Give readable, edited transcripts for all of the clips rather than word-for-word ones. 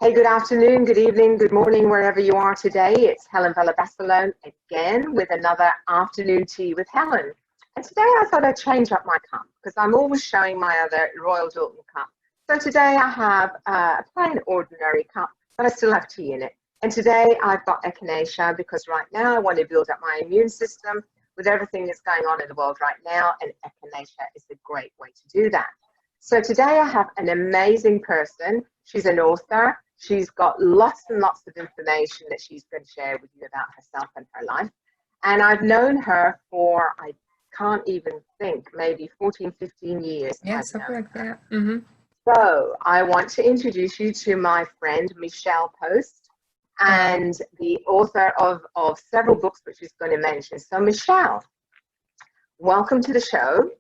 Hey, good afternoon, good evening, good morning, wherever you are today. It's Helen Barcelone again with another Afternoon Tea with Helen. And today I thought I'd change up my cup because I'm always showing my other Royal Doulton cup. So today I have a plain ordinary cup, but I still have tea in it. And today I've got echinacea because right now I want to build up my immune system with everything that's going on in the world right now, and echinacea is a great way to do that. So today I have an amazing person. She's an author. She's got lots and lots of information that she's going to share with you about herself and her life. And I've known her for, I can't even think, maybe 14, 15 years. Yeah, something like that. Mm-hmm. So I want to introduce you to my friend, Michelle Post, and the author of several books which she's going to mention. So Michelle, welcome to the show.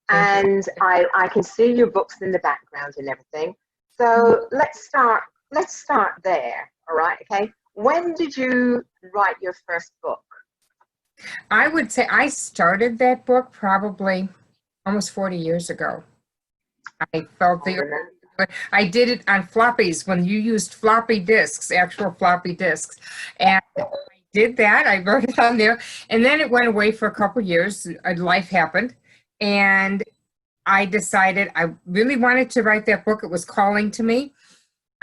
And I can see your books in the background and everything. So let's start there. All right. Okay. When did you write your first book? I would say I started that book probably almost 40 years ago. I felt I did it on floppies when you used floppy disks, actual floppy disks. And I did that. I wrote it on there. And then it went away for a couple of years. Life happened. And I decided I really wanted to write that book. It was calling to me.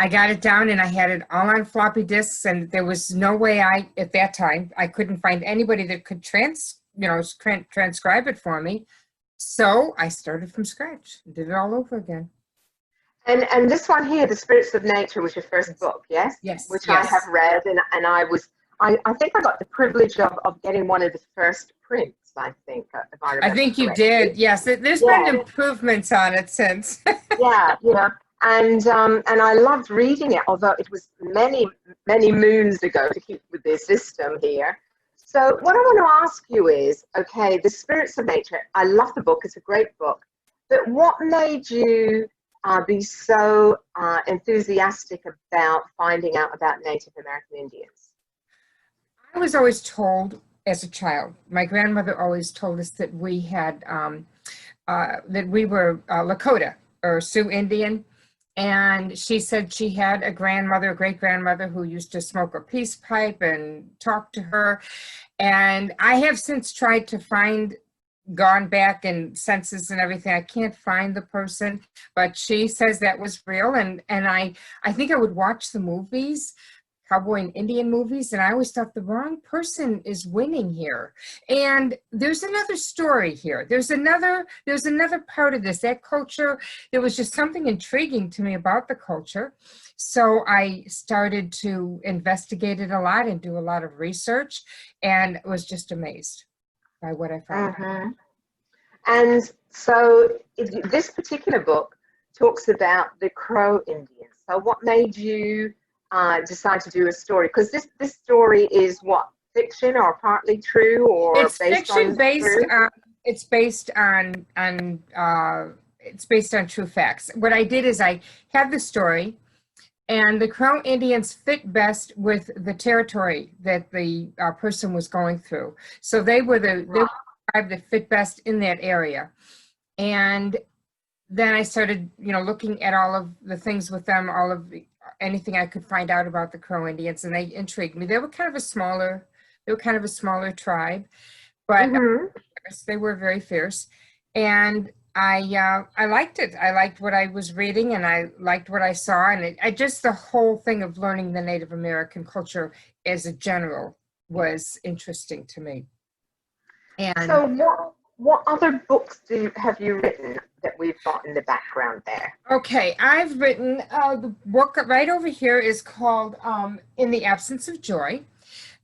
I got it down and I had it all on floppy disks, and there was no way at that time, I couldn't find anybody that could transcribe it for me. So I started from scratch and did it all over again. And this one here, The Spirits of Nature, was your first book, yes? Yes. Which I have read, and I think I got the privilege of getting one of the first prints, I think, if I remember I think you correctly. did, yes. There's been improvements on it since. Yeah. And I loved reading it, although it was many, many moons ago to keep with this system here. So what I want to ask you is, okay, The Spirits of Nature, I love the book, it's a great book, but what made you be so enthusiastic about finding out about Native American Indians? I was always told as a child, my grandmother always told us that we had, that we were Lakota or Sioux Indian. And she said she had a great-grandmother who used to smoke a peace pipe and talk to her. And I have since tried to gone back in census and everything. I can't find the person, but she says that was real. And I think I would watch the movies, cowboy and Indian movies, and I always thought the wrong person is winning here. And there's another story here. There's another part of this, that culture. There was just something intriguing to me about the culture. So I started to investigate it a lot and do a lot of research, and was just amazed by what I found. And so this particular book talks about the Crow Indians. So what made you decide to do a story? Because this story is what, fiction or partly true, or it's fiction based on it's based on true facts. What I did is I had the story, and the Crow Indians fit best with the territory that the person was going through. So they were the tribe that fit best in that area. And then I started, looking at all of the things with them, anything I could find out about the Crow Indians, and they intrigued me. They were kind of a smaller tribe, but they were very fierce. And I liked it. I liked what I was reading, and I liked what I saw, and the whole thing of learning the Native American culture as a general was interesting to me. And so what other books have you written that we've got in the background there? Okay, I've written, the book right over here is called In the Absence of Joy.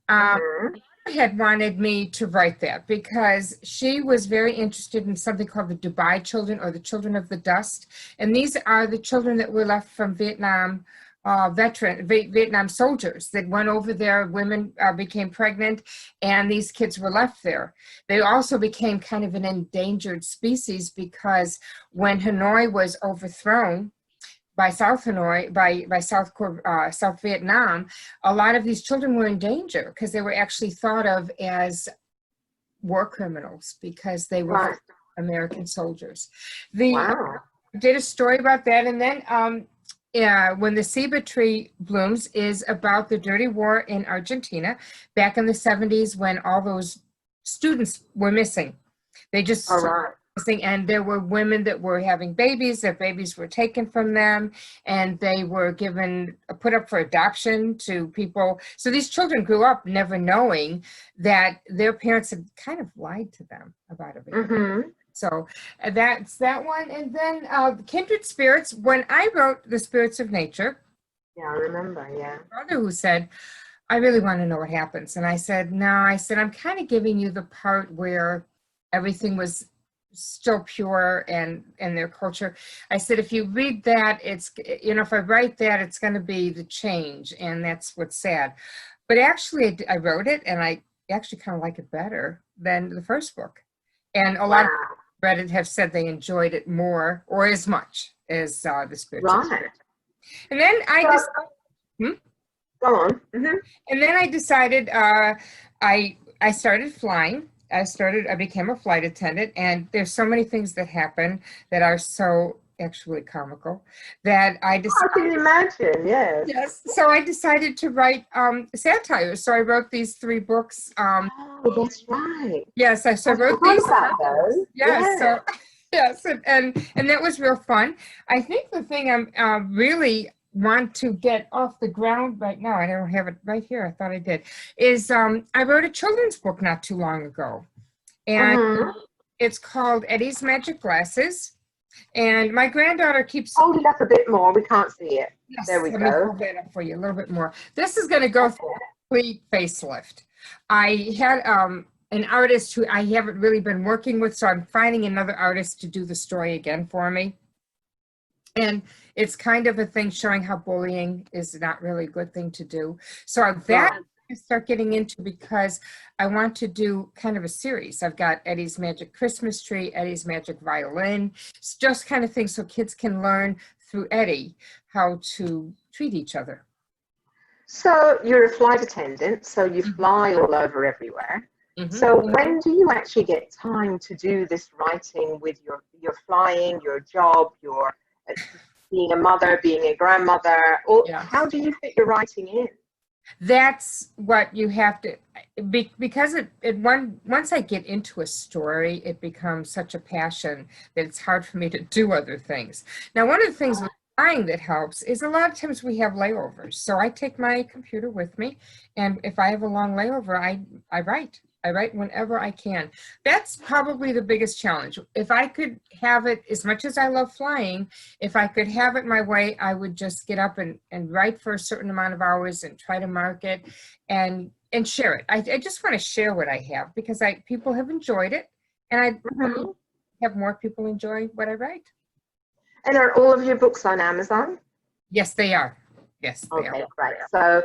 Had wanted me to write that because she was very interested in something called the Dubai children, or the children of the dust. And these are the children that were left from Vietnam Vietnam soldiers that went over there. Women became pregnant, and these kids were left there. They also became kind of an endangered species because when Hanoi was overthrown by South Hanoi, by South Vietnam, a lot of these children were in danger because they were actually thought of as war criminals because they were American soldiers. I did a story about that, and then When the ceiba tree blooms is about the dirty war in Argentina back in the 70s when all those students were missing. They just All right. missing, and there were women that were having babies. Their babies were taken from them, and they were put up for adoption to people. So these children grew up never knowing that their parents had kind of lied to them about everything. Mm-hmm. So that's that one. And then Kindred Spirits, when I wrote The Spirits of Nature, Yeah, I remember, yeah. my brother who said, I really want to know what happens. And I said, no, I'm kind of giving you the part where everything was still pure and their culture. I said, if you read that, it's, if I write that, it's going to be the change. And that's what's sad. But actually, I wrote it and I actually kind of like it better than the first book. And a lot of people who read it have said they enjoyed it more or as much as the Spirits. Right. And then Go on. Mm-hmm. And then I decided I started flying. I became a flight attendant, and there's so many things that happen that are so actually comical that I decided. I can imagine, yes. Yes. So I decided to write satire. So I wrote these 3 books. Oh, that's right. Yes, I wrote these. Those. Yes. Yeah. So yes, and that was real fun. I think the thing I'm really want to get off the ground right now, I don't have it right here, I thought I did, is I wrote a children's book not too long ago. And it's called Eddie's Magic Glasses. And my granddaughter keeps... Hold it up a bit more, we can't see it. Yes, there we go. Let me hold that up for you a little bit more. This is going to go through a complete facelift. I had an artist who I haven't really been working with, so I'm finding another artist to do the story again for me. And it's kind of a thing showing how bullying is not really a good thing to do. So that I start getting into because I want to do kind of a series. I've got Eddie's Magic Christmas Tree, Eddie's Magic Violin. It's just kind of things so kids can learn through Eddie how to treat each other. So you're a flight attendant, so you fly all over everywhere. So when do you actually get time to do this writing with your flying, your job, your being a mother, being a grandmother, or how do you fit your writing in? That's what you have to, because once I get into a story, it becomes such a passion that it's hard for me to do other things. Now, one of the things with flying that helps is a lot of times we have layovers. So I take my computer with me, and if I have a long layover, I write. I write whenever I can. That's probably the biggest challenge. If I could have it, as much as I love flying, if I could have it my way, I would just get up and write for a certain amount of hours and try to mark it and share it. I just want to share what I have because people have enjoyed it, and I have more people enjoy what I write. And are all of your books on Amazon? Yes, they are. Yes, they are. Okay, great. So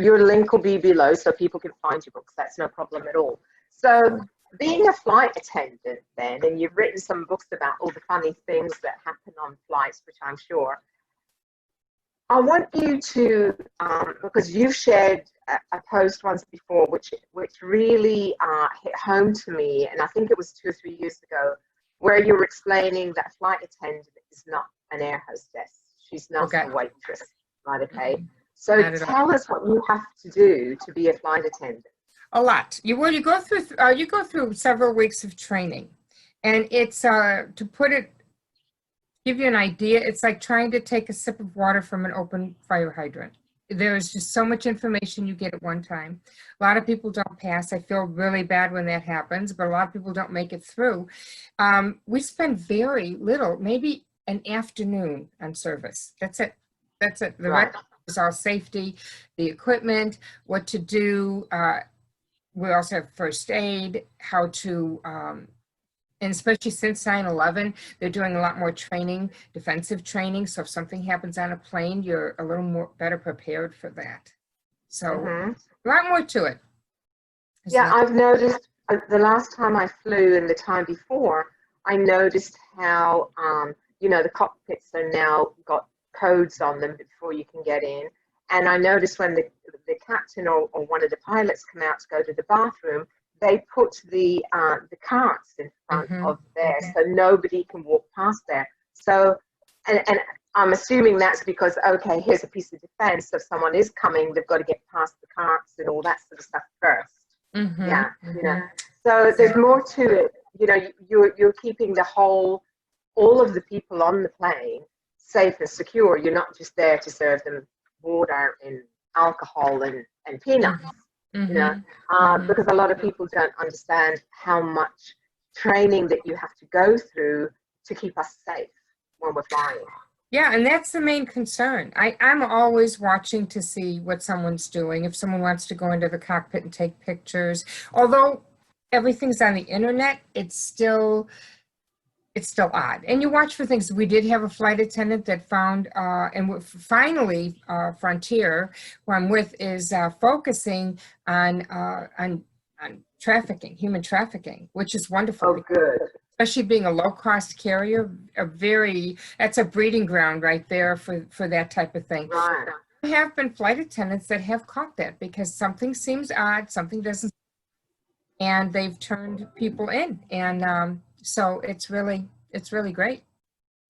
your link will be below so people can find your books. That's no problem at all. So being a flight attendant then, and you've written some books about all the funny things that happen on flights, which I'm sure, I want you to, because you've shared a post once before, which really hit home to me, and I think it was 2 or 3 years ago, where you were explaining that a flight attendant is not an air hostess. She's not a waitress, right? Okay. So tell us what you have to do to be a flight attendant. A lot. You go through several weeks of training, and it's give you an idea. It's like trying to take a sip of water from an open fire hydrant. There's just so much information you get at one time. A lot of people don't pass. I feel really bad when that happens, but a lot of people don't make it through. We spend very little, maybe an afternoon on service. That's it. The rest is all safety, the equipment, what to do. We also have first aid, how to, and especially since 9/11, they're doing a lot more training, defensive training. So if something happens on a plane, you're a little more better prepared for that. So a lot more to it. I've noticed the last time I flew and the time before, I noticed how, the cockpits are now got codes on them before you can get in. And I noticed when the captain or one of the pilots come out to go to the bathroom, they put the carts in front of there so nobody can walk past there. So, and I'm assuming that's because, okay, here's a piece of defense. So if someone is coming, they've got to get past the carts and all that sort of stuff first. Mm-hmm, Yeah, you know. mm-hmm. So there's more to it. You know, you're keeping all of the people on the plane safe and secure. You're not just there to serve them water and alcohol and peanuts. You know, because a lot of people don't understand how much training that you have to go through to keep us safe when we're flying. Yeah, and that's the main concern. I'm always watching to see what someone's doing. If someone wants to go into the cockpit and take pictures, although everything's on the internet, it's still odd. And you watch for things. We did have a flight attendant that found, finally, Frontier, who I'm with, is focusing on trafficking, human trafficking, which is wonderful. Oh, good. Especially being a low-cost carrier, that's a breeding ground right there for that type of thing. Right. There have been flight attendants that have caught that because something seems odd, something doesn't, and they've turned people in, and so it's really great.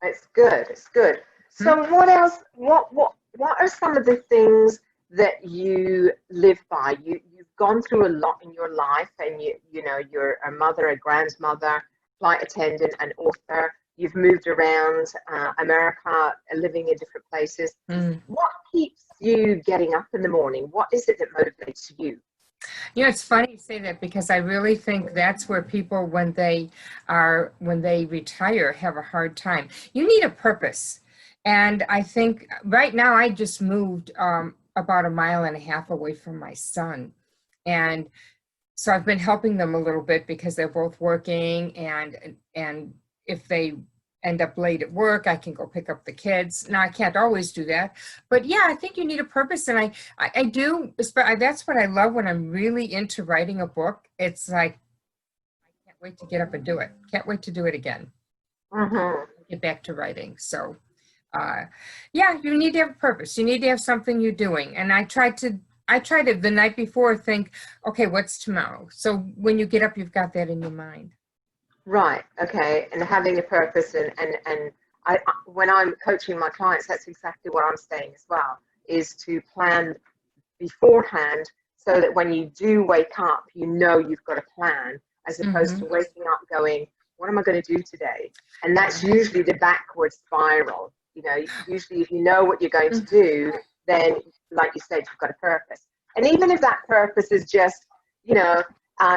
It's good. It's good. So what else? What are some of the things that you live by? You've gone through a lot in your life, and you know you're a mother, a grandmother, flight attendant, an author. You've moved around America, living in different places. What keeps you getting up in the morning? What is it that motivates you? You know, it's funny you say that because I really think that's where people, when they retire, have a hard time. You need a purpose. And I think right now I just moved about 1.5 miles away from my son. And so I've been helping them a little bit because they're both working, and if they end up late at work, I can go pick up the kids. Now I can't always do that, but yeah, I think you need a purpose, and I do. That's what I love when I'm really into writing a book. It's like I can't wait to get up and do it. Can't wait to do it again. Get back to writing. So, yeah, you need to have a purpose. You need to have something you're doing, and I try to the night before think, okay, what's tomorrow? So when you get up, you've got that in your mind. Right. Okay. And having a purpose, and I when I'm coaching my clients, that's exactly what I'm saying as well, is to plan beforehand so that when you do wake up, you know you've got a plan, as opposed to waking up going, what am I going to do today? And that's usually the backward spiral. You know, usually if you know what you're going to do, then, like you said, you've got a purpose. And even if that purpose is just, you know,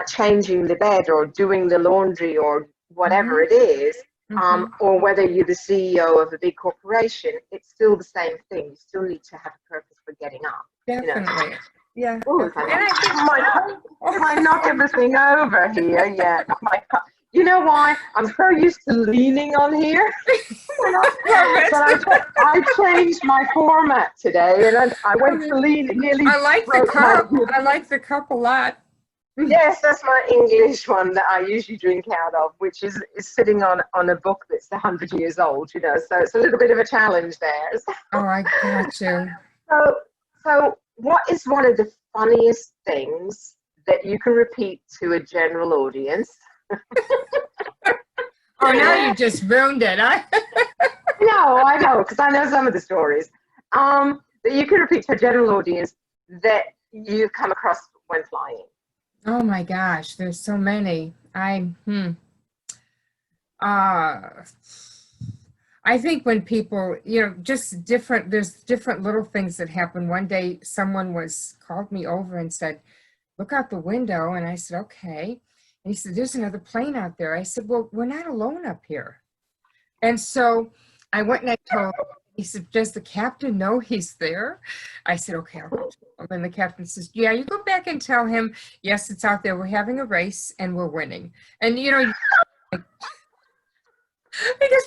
changing the bed or doing the laundry or whatever it is, or whether you're the CEO of a big corporation, it's still the same thing. You still need to have a purpose for getting up. Definitely. You know? Yeah. Ooh, and I knock everything over here. Yeah. You know why? I'm so used to leaning on here. I changed my format today, and I went to lean. Nearly. I like the cup. I like the cup a lot. Yes, that's my English one that I usually drink out of, which is sitting on a book that's 100 years old. You know, so it's a little bit of a challenge there. Oh, I got you. So what is one of the funniest things that you can repeat to a general audience? Oh, now you just ruined it. No, I know, because I know some of the stories that you can repeat to a general audience that you've come across when flying. Oh my gosh, there's so many. I think when people, you know, just there's different little things that happen. One day someone called me over and said, look out the window. And I said, okay. And he said, there's another plane out there. I said, well, we're not alone up here. And so I went and I told him. He said, does the captain know he's there? I said, okay, I'll go tell him. And the captain says, yeah, you go back and tell him, yes, it's out there. We're having a race and we're winning. And, you know, because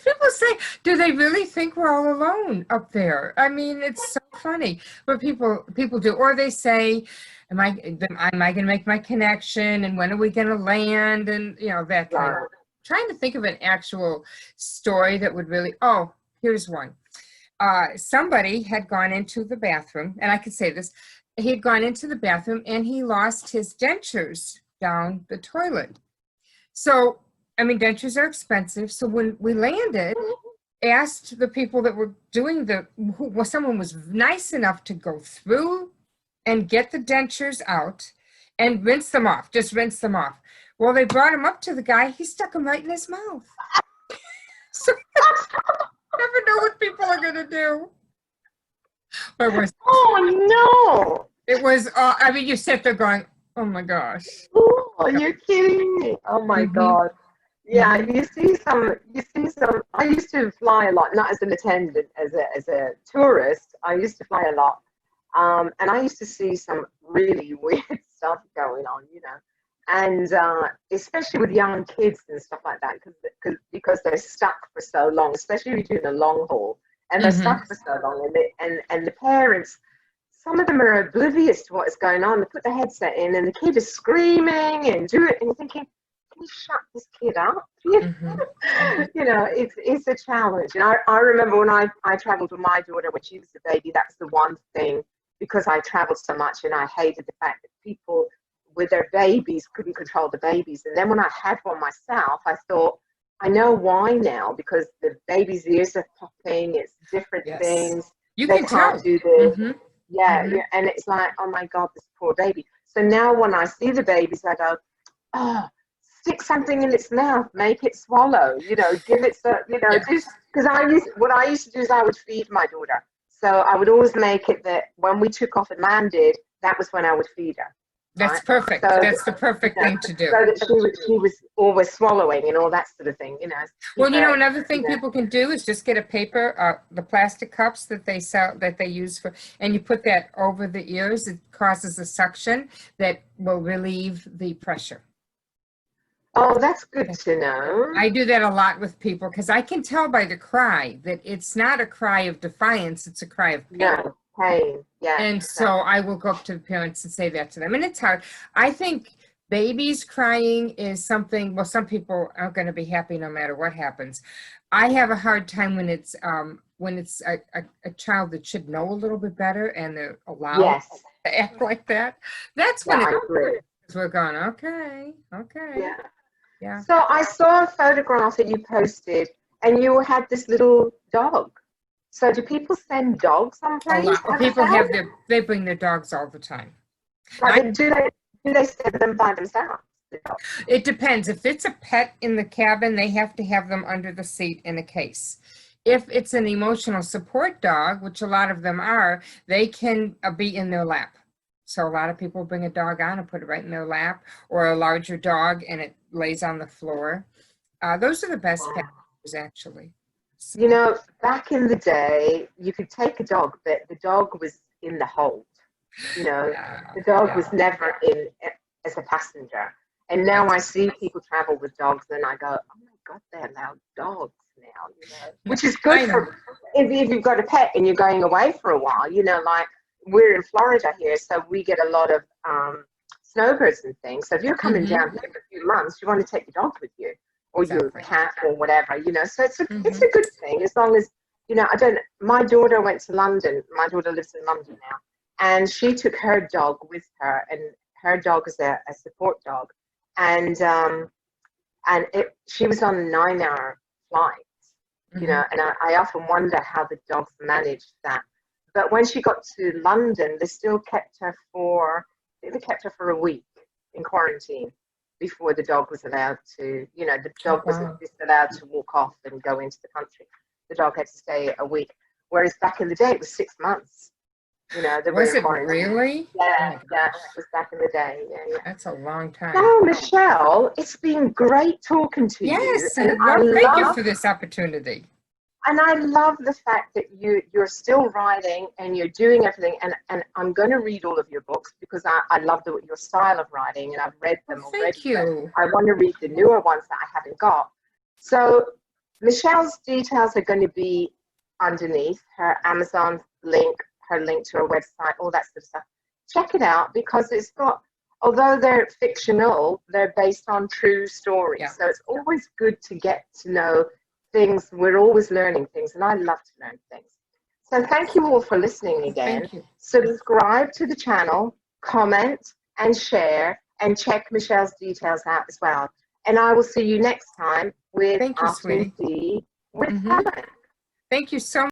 people say, do they really think we're all alone up there? I mean, it's so funny. But people do. Or they say, am I going to make my connection? And when are we going to land? And, you know, that kind of. Trying to think of an actual story that would really, oh, here's one. Somebody had gone into the bathroom, and I could say this, he had gone into the bathroom and he lost his dentures down the toilet. So, I mean, dentures are expensive. So when we landed, asked the people that were doing someone was nice enough to go through and get the dentures out and rinse them off, just rinse them off. Well, they brought him up to the guy. He stuck them right in his mouth. So never know what people are going to do. But oh, no. It was, I mean, you sit there going, oh, my gosh. Oh, you're kidding me. Oh, my God. Yeah, you see some, I used to fly a lot, not as an attendant, as a tourist. I used to fly a lot. And I used to see some really weird stuff going on, you know, and especially with young kids and stuff like that, because they're stuck for so long, especially if you're doing a long haul, and they're stuck for so long, and the parents, some of them are oblivious to what is going on. They put the headset in, and the kid is screaming and do it, and you're thinking, can you shut this kid up? You know, it's a challenge. And I remember when I traveled with my daughter when she was a baby, that's the one thing, because I traveled so much and I hated the fact that people with their babies couldn't control the babies. And then when I had one myself, I thought, I know why now, because the baby's ears are popping, it's different things. They can't do this. Yeah, and it's like, oh my God, this poor baby. So now when I see the babies, I go, oh, stick something in its mouth, make it swallow, you know, give it so, you know, because what I used to do is I would feed my daughter. So I would always make it that when we took off and landed, that was when I would feed her. That's perfect. So, that's the perfect thing to do. So that she was always swallowing and all that sort of thing, you know. Well, you know, another thing people can do is just get a paper, the plastic cups that they sell, that they use for, and you put that over the ears. It causes a suction that will relieve the pressure. Oh, that's good to know. I do that a lot with people because I can tell by the cry that it's not a cry of defiance, it's a cry of pain. No, pain, yeah. And so I will go up to the parents and say that to them. And it's hard. I think babies crying is something, well, some people are going to be happy no matter what happens. I have a hard time when it's a child that should know a little bit better and they're allowed to act like that. That's when we're going, okay. Yeah. So I saw a photograph that you posted, and you had this little dog. So do people send dogs someplace? People they bring their dogs all the time. Like, do they send them by themselves? It depends. If it's a pet in the cabin, they have to have them under the seat in a case. If it's an emotional support dog, which a lot of them are, they can be in their lap. So a lot of people bring a dog on and put it right in their lap, or a larger dog and it lays on the floor. Those are the best pets, actually. So, you know, back in the day, you could take a dog, but the dog was in the hold. You know, the dog was never in as a passenger. And now I see people travel with dogs, and I go, oh my God, they allow dogs now, you know, which is good for if you've got a pet and you're going away for a while, you know, like we're in Florida here, so we get a lot of snowbirds and things. So if you're coming down here for a few months, you want to take your dog with you, or your cat or whatever, you know. So it's a good thing, as long as, you know, my daughter went to London. My daughter lives in London now, and she took her dog with her, and her dog is a support dog, and she was on a 9-hour flight, you know, and I often wonder how the dogs managed that. But when she got to London, they still kept her for a week in quarantine before the dog was allowed to, you know, the dog wasn't just allowed to walk off and go into the country. The dog had to stay a week. Whereas back in the day, it was 6 months. You know, was it really? Yeah, it was back in the day. Yeah. That's a long time. Oh, Michelle, it's been great talking to you. Yes, and thank you for this opportunity. And I love the fact that you're still writing and you're doing everything. And I'm going to read all of your books because I love your style of writing, and I've read them already. Thank you. I want to read the newer ones that I haven't got. So Michelle's details are going to be underneath, her Amazon link, her link to her website, all that sort of stuff. Check it out, because it's got, although they're fictional, they're based on true stories. Yeah. So it's always good to get to know things. We're always learning things, and I love to learn things. So thank you all for listening again. Thank you. Subscribe to the channel, comment and share, and check Michelle's details out as well. And I will see you next time with Afternoon Tea with Helen. Thank you so